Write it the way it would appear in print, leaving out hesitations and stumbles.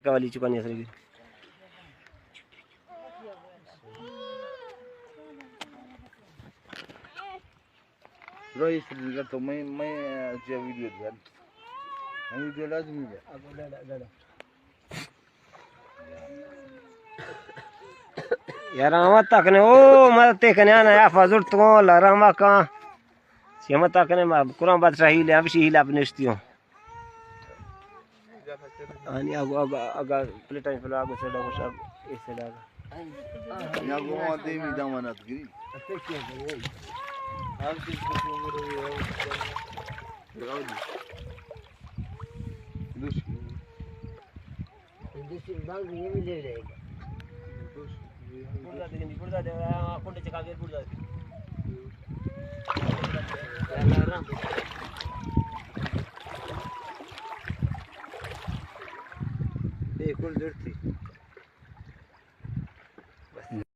वाली चुकानी है रोहित का तो मैं जो वीडियो दिया वीडियो लाजमी है यार हम तकने ओ मत तकने ना या फजुर तो लरमा का सीमा तकने मा कुरान बादशाही ले अब शी ले अपने स्तियो आणि आगा प्लेट आहे फला आगो सेडा को सब ए सेडा या गो आते मी दामनात गिरी आप चीज को मेरे दूसरी बांग ये भी ले लेगा पुरदा दे कोंडे कागे पुरदा बिल्कुल जड़ती बस